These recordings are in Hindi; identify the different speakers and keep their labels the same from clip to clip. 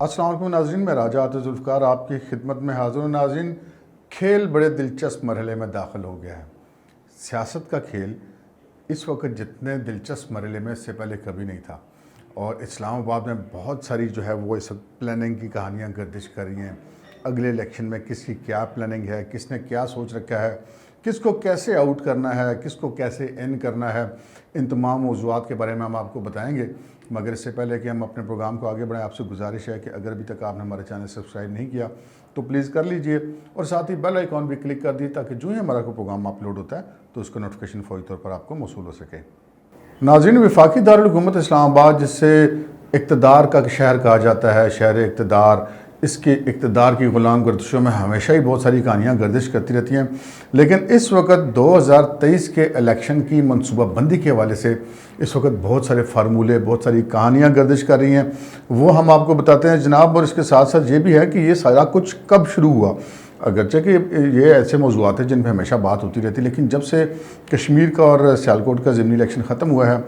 Speaker 1: अस्सलाम वालेकुम नाज़रीन, मैं राजा आतिफ़ ज़ुल्फ़िकार आपकी खिदमत में हाज़िर हूँ। नाज़रीन, खेल बड़े दिलचस्प मरहले में दाखिल हो गया है। सियासत का खेल इस वक्त जितने दिलचस्प मरहले में इससे पहले कभी नहीं था, और इस्लामाबाद में बहुत सारी जो है वो इस वक्त प्लानिंग की कहानियाँ गर्दिश कर रही हैं। अगले इलेक्शन में किसकी क्या प्लानिंग है, किसने क्या सोच रखा है, किसको कैसे आउट करना है, किसको कैसे इन करना है, इन तमाम मौज़ूआत के बारे में हम आपको बताएंगे। मगर इससे पहले कि हम अपने प्रोग्राम को आगे बढ़ाएं, आपसे गुजारिश है कि अगर अभी तक आपने हमारे चैनल सब्सक्राइब नहीं किया तो प्लीज़ कर लीजिए, और साथ ही बेल आइकॉन भी क्लिक कर दिए ताकि जो ही हमारा कोई प्रोग्राम अपलोड होता है तो उसका नोटिफिकेशन फौरी तौर पर आपको मौसूल हो सके। नाज़रीन, वफाकी दारुल हुकूमत इस्लामाबाद, जिससे इक़्तिदार का शहर कहा जाता है, शहर इक़्तिदार, इसके इक़्तिदार की ग़ुलाम गर्दिशों में हमेशा ही बहुत सारी कहानियाँ गर्दिश करती रहती हैं। लेकिन इस वक्त 2023 के इलेक्शन की मनसूबाबंदी के हवाले से इस वक्त बहुत सारे फार्मूले, बहुत सारी कहानियाँ गर्दिश कर रही हैं, वो हम आपको बताते हैं जनाब। और इसके साथ साथ ये भी है कि ये सारा कुछ कब शुरू हुआ। अगरचे कि ये ऐसे मौज़ूआत हैं जिन पर हमेशा बात होती रहती है, लेकिन जब से कश्मीर का और सियालकोट का ज़िमनी इलेक्शन ख़त्म हुआ है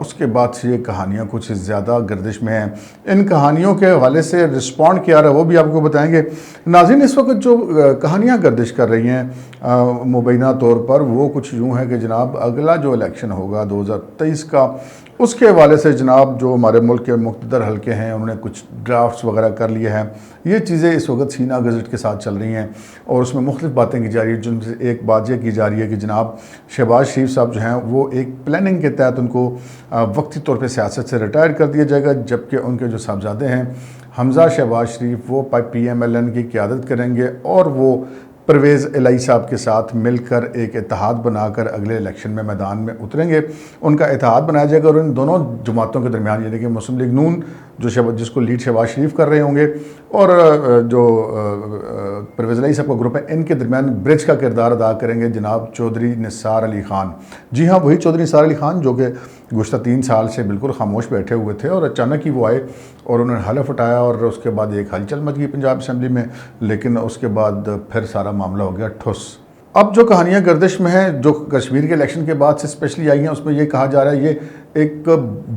Speaker 1: उसके बाद से ये कहानियाँ कुछ ज़्यादा गर्दिश में हैं। इन कहानियों के हवाले से रिस्पॉन्ड किया रहा है वो भी आपको बताएंगे। नाज़रीन, इस वक्त जो कहानियाँ गर्दिश कर रही हैं मुबैना तौर पर, वो कुछ यूँ है कि जनाब अगला जो इलेक्शन होगा 2023 का, उसके हवाले से जनाब जो हमारे मुल्क के मुक़्तदर हल्के हैं उन्होंने कुछ ड्राफ्ट्स वगैरह कर लिए हैं। ये चीज़ें इस वक्त सीना गज़ट के साथ चल रही हैं और उसमें मुख्तलिफ़ बातें की जा रही है, जिनसे एक बात यह की जा रही है कि जनाब शहबाज शरीफ साहब जो हैं वो एक प्लानिंग के तहत उनको वक्ती तौर पर सियासत से रिटायर कर दिया जाएगा, जबकि उनके जो साहबजादे हैं हमज़ा शहबाज शरीफ वो PMLN की क़यादत करेंगे और वो परवेज़ इलाही साहब के साथ मिलकर एक इत्तेहाद बनाकर अगले इलेक्शन में मैदान में उतरेंगे। उनका इत्तेहाद बनाया जाएगा और इन दोनों जमातों के दरमियान, यानी कि मुस्लिम लीग नून जिसको लीड शहबाज शरीफ कर रहे होंगे और जो परवेज़ इलाही साहब का ग्रुप है, इनके दरमियान ब्रिज का किरदार अदा करेंगे जनाब चौधरी निसार अली ख़ान। जी हाँ, वही चौधरी निसार अली ख़ान जो कि गुज़श्ता 3 साल से बिल्कुल खामोश बैठे हुए थे और अचानक ही वो आए और उन्होंने हलफ उठाया और उसके बाद एक हलचल मच गई पंजाब असम्बली में, लेकिन उसके बाद फिर सारा मामला हो गया ठुस। अब जो कहानियाँ गर्दिश में हैं जो कश्मीर के इलेक्शन के बाद से स्पेशली आई हैं, उसमें ये कहा जा रहा है, ये एक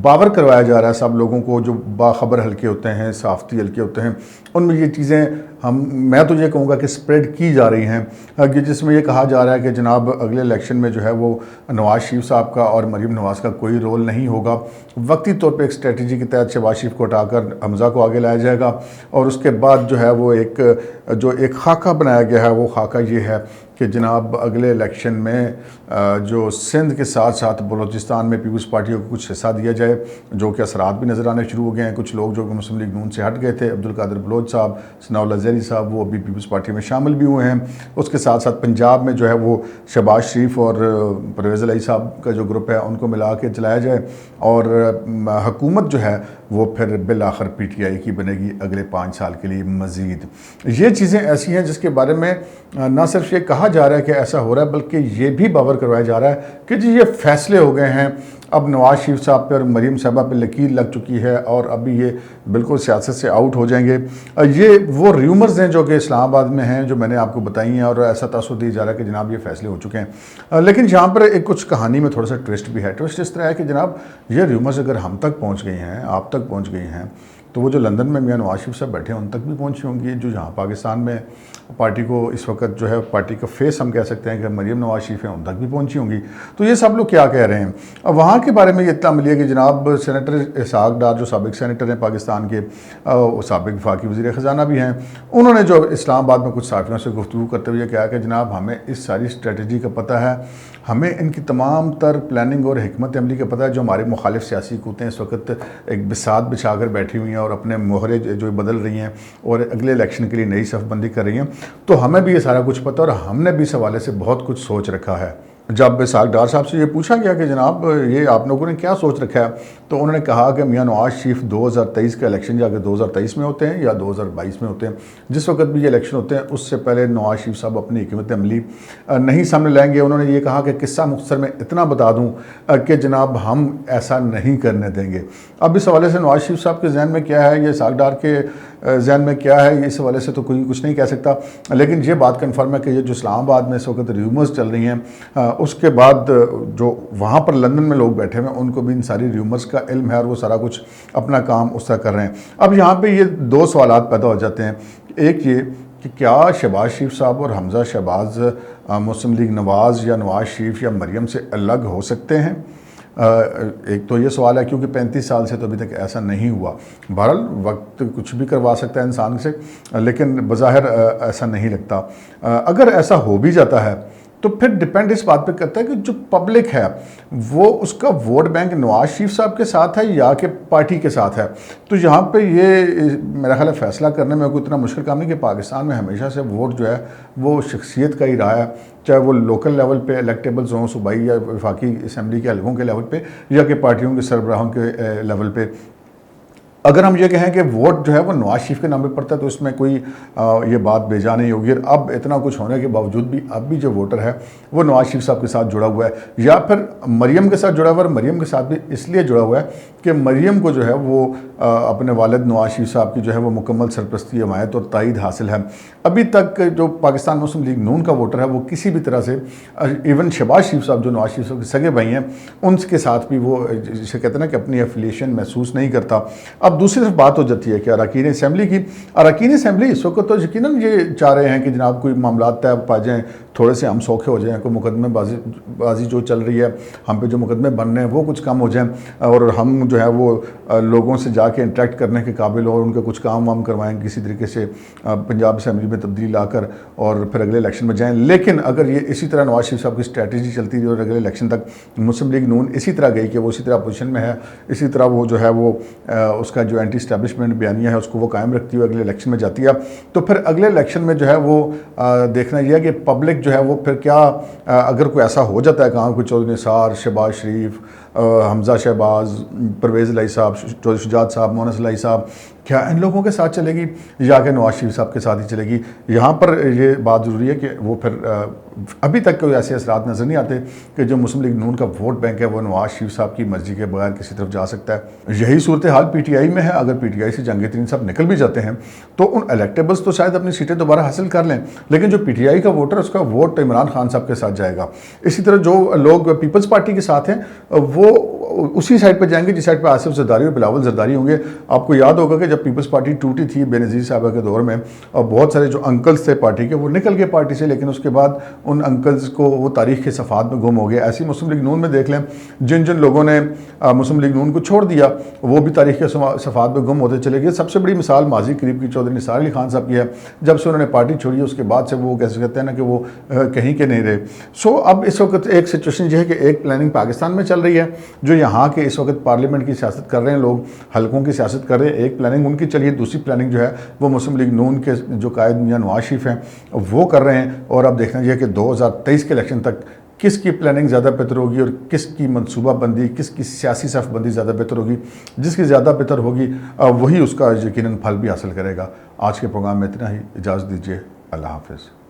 Speaker 1: बावर करवाया जा रहा है सब लोगों को जो बाखबर हल्के होते हैं, साफ़ती हल्के होते हैं, उनमें ये चीज़ें मैं तो ये कहूँगा कि स्प्रेड की जा रही हैं कि जिसमें ये कहा जा रहा है कि जनाब अगले इलेक्शन में जो है वो नवाज़ शरीफ साहब का और मरीम नवाज़ का कोई रोल नहीं होगा। वक्ती तौर पे एक स्ट्रेटजी के तहत शहबाज शरीफ को हटाकर हमज़ा को आगे लाया जाएगा और उसके बाद जो है वो एक खाका बनाया गया है, वो खाका ये है कि जनाब अगले इलेक्शन में जो सिंध के साथ साथ बलूचिस्तान में पीपल्स पार्टी को कुछ हिस्सा दिया जाए, जो कि असरात भी नज़र आने शुरू हो गए हैं। कुछ लोग जो कि मुस्लिम लीग नून से हट गए थे, अब्दुल कादिर बलोच साहब, सनाउल्लाह ज़हरी साहब, वो अभी पीपल्स पार्टी में शामिल भी हुए हैं। उसके साथ साथ पंजाब में जो है वो शहबाज शरीफ और परवेज़ इलाही साहब का जो ग्रुप है उनको मिला के चलाया जाए और हुकूमत जो है वो फिर बिल आखिर PTI की बनेगी अगले 5 साल के लिए मज़ीद। ये चीज़ें ऐसी हैं जिसके बारे में ना सिर्फ ये कहा जा रहा है कि ऐसा हो रहा है, बल्कि ये भी बावर करवाया जा रहा है कि जी ये फ़ैसले हो गए हैं, अब नवाज़ शरीफ साहब पे और मरीम साहबा पे लकीर लग चुकी है और अभी ये बिल्कुल सियासत से आउट हो जाएंगे। ये वो र्यूमर्स हैं जो कि इस्लामाबाद में हैं, जो मैंने आपको बताई हैं, और ऐसा तासुर दिया जा रहा है कि जनाब ये फ़ैसले हो चुके हैं। लेकिन यहाँ पर एक कुछ कहानी में थोड़ा सा ट्विस्ट भी है। ट्विस्ट इस तरह है कि जनाब ये र्यूमर्स अगर हम तक पहुँच गई हैं, आप तक पहुँच गई हैं, तो वो जो लंदन में मियां नवाज शरीफ साहब बैठे हैं उन तक भी पहुंची होंगी। जो यहाँ पाकिस्तान में पार्टी को इस वक्त जो है पार्टी का फेस हम कह सकते हैं कि मरीम नवाज शरीफ हैं, उन तक भी पहुंची होंगी। तो ये सब लोग क्या कह रहे हैं। अब वहाँ के बारे में ये इत्तला मिली है कि जनाब सेनेटर इसहाक डार जो साबिक सेनेटर हैं पाकिस्तान के, वो साबिक वफाकी वज़ीर ख़जाना भी हैं, उन्होंने जो इस्लामाबाद में कुछ साफ़ियों से गुफ्तगू करते हुए कहा कि जनाब हमें इस सारी स्ट्रेटजी का पता है, हमें इनकी तमाम तर प्लानिंग और हिकमत अमली का पता है। जो हमारे मुखालिफ सियासी क़ुव्वतें इस वक्त एक बिसात बिछा कर बैठी हुई हैं और अपने मोहरे जो बदल रही हैं और अगले इलेक्शन के लिए नई सफ़बंदी कर रही हैं, तो हमें भी ये सारा कुछ पता और हमने भी इस हवाले से बहुत कुछ सोच रखा है। जब इसहाक डार साहब से ये पूछा गया कि जनाब ये आप लोगों ने क्या सोच रखा है, तो उन्होंने कहा कि मियां नवाज शरीफ 2023 का इलेक्शन जाकर 2023 में होते हैं या 2022 में होते हैं, जिस वक्त भी ये इलेक्शन होते हैं उससे पहले नवाज शरीफ साहब अपनी हिकमत अमली नहीं सामने लाएंगे। उन्होंने ये कहा कि किस्सा मुख्तसर में इतना बता दूँ कि जनाब हम ऐसा नहीं करने देंगे। अब इस हवाले से नवाज शरीफ साहब के जहन में क्या है, ये इसहाक डार के जहन में क्या है इस हवाले से तो कोई कुछ नहीं कह सकता, लेकिन ये बात कन्फर्म है कि ये जो इस्लामाबाद में इस वक्त र्यूमर्स चल रही हैं, उसके बाद जो वहाँ पर लंदन में लोग बैठे हुए हैं उनको भी इन सारी र्यूमर्स का इल्म है और वो सारा कुछ अपना काम उस तरह कर रहे हैं। अब यहाँ पर ये दो सवालात पैदा हो जाते हैं। एक ये कि क्या शहबाज शरीफ साहब और हमज़ा शहबाज मुस्लिम लीग नवाज़ या नवाज़ शरीफ या मरियम से अलग हो सकते हैं? एक तो ये सवाल है, क्योंकि 35 साल से तो अभी तक ऐसा नहीं हुआ। बहरहाल वक्त कुछ भी करवा सकता है इंसान से, लेकिन बज़ाहिर ऐसा नहीं लगता। अगर ऐसा हो भी जाता है तो फिर डिपेंड इस बात पे करता है कि जो पब्लिक है वो उसका वोट बैंक नवाज शरीफ साहब के साथ है या कि पार्टी के साथ है। तो यहाँ पे ये मेरा ख्याल है फैसला करने में कोई इतना मुश्किल काम नहीं कि पाकिस्तान में हमेशा से वोट जो है वो शख्सियत का ही रहा है, चाहे वो लोकल लेवल पे इलेक्टेबल्स हों, सूबाई या वफाकी असम्बली के हलकों के लेवल पे या कि पार्टियों के सरबराहों के लेवल पे। अगर हम ये कहें कि वोट जो है वो नवाज शरीफ के नाम पे पड़ता है तो इसमें कोई ये बात बेजा नहीं होगी। और अब इतना कुछ होने के बावजूद भी अब भी जो वोटर है वो नवाज शरीफ साहब के साथ जुड़ा हुआ है या फिर मरियम के साथ जुड़ा हुआ है। और मरियम के साथ भी इसलिए जुड़ा हुआ है कि मरियम को जो है वो अपने वालिद नवाज शरीफ साहब की जो है वो मुकम्मल सरपरस्ती, हमायत और तायद हासिल है। अभी तक जो पाकिस्तान मुस्लिम लीग नून का वोटर है वो किसी भी तरह से, इवन शहबाज शरीफ साहब जो नवाज शरीफ साहब के सगे भाई हैं, उनके साथ भी वो जिसे कहते हैं ना कि अपनी एफिलिएशन महसूस नहीं करता। अब दूसरी तरफ बात हो जाती है कि अरकान असम्बली की। अरकान असम्बली इस वक्त तो यकीनन ये चाह रहे हैं कि जनाब कोई मामला तय पा जाएँ, थोड़े से हम सौखे हो जाएँ, कोई मुकदमेबाजी जो चल रही है, हम पे जो मुकदमे बन रहे हैं वो कुछ कम हो जाएँ और हम जो है वो लोगों से जाके इंटरेक्ट करने के काबिल और उनके कुछ काम वाम करवाएँ किसी तरीके से पंजाब असम्बली में तब्दीली लाकर और फिर अगले इलेक्शन में जाएँ। लेकिन अगर ये इसी तरह नवाज शरीफ साहब की स्ट्रैटेजी चलती रही और अगले इलेक्शन तक मुस्लिम लीग नून इसी तरह गई कि वो इसी तरह पोजीशन में है, इसी तरह वो जो है वो उसका जो एंटी इस्टेब्लिशमेंट बयानिया है उसको वो कायम रखती हुई अगले इलेक्शन में जाती है, तो फिर अगले इलेक्शन में जो है वो देखना यह है कि पब्लिक जो है वो फिर क्या, अगर कोई ऐसा हो जाता है कहाँ कोई चौधरी निसार, शहबाज शरीफ, हमज़ा शहबाज, परवेज़ इलाही साहब, चौधरी शुजात साहब, मोहन इलाही साहब, क्या इन लोगों के साथ चलेगी या कि नवाज शरीफ साहब के साथ ही चलेगी? यहाँ पर ये बात ज़रूरी है कि वो फिर अभी तक कोई ऐसे असरात नज़र नहीं आते कि जो मुस्लिम लीग नून का वोट बैंक है वो नवाज शरीफ साहब की मर्जी के बगैर किसी तरफ जा सकता है। यही सूरत हाल PTI में है। अगर PTI से जहांगीर तरीन साहब निकल भी जाते हैं तो उन इलेक्टेबल्स तो शायद अपनी सीटें दोबारा हासिल कर लें, लेकिन जो PTI का वोटर है उसका वोट इमरान खान साहब के साथ जाएगा। इसी तरह जो लोग पीपल्स पार्टी के साथ हैं वो उसी साइड पर जाएंगे जिस साइड पर आसिफ जरदारी और बिलावल जरदारी होंगे। आपको याद होगा कि जब पीपल्स पार्टी टूटी थी बेनज़ीर साहबा के दौर में और बहुत सारे जो अंकल्स थे पार्टी के वो निकल गए पार्टी से, लेकिन उसके बाद उन अंकल्स को वो तारीख़ के सफ़ात में गुम हो गए। ऐसी मुस्लिम लीग नून में देख लें, जिन जिन लोगों ने मुस्लिम लीग नून को छोड़ दिया वो भी तारीख़ के सफ़ात में गुम होते चले गए। सबसे बड़ी मिसाल माजी करीब की चौधरी निसार अली खान साहब की है। जब से उन्होंने पार्टी छोड़ी उसके बाद से वो कैसे कहते हैं ना कि वो कहीं के नहीं रहे। सो अब इस वक्त एक सिचुएशन ये है कि एक प्लानिंग पाकिस्तान में चल रही है, जो यहाँ के इस वक्त पार्लियामेंट की सियासत कर रहे हैं लोग, हलकों की सियासत कर रहे हैं, एक प्लानिंग उनकी चली है। दूसरी प्लानिंग जो है वो मुस्लिम लीग नून के जो कायद मियां नवाज शरीफ हैं वो कर रहे हैं। और अब देखना चाहिए कि 2023 के इलेक्शन तक किसकी प्लानिंग ज़्यादा बेहतर होगी और किसकी मनसूबाबंदी, किसकी सियासी सफ़बंदी ज़्यादा बेहतर होगी। जिसकी ज़्यादा बेहतर होगी वही उसका यकीनन फल भी हासिल करेगा। आज के प्रोग्राम में इतना ही, इजाज़त दीजिए, अल्लाह हाफ़िज़।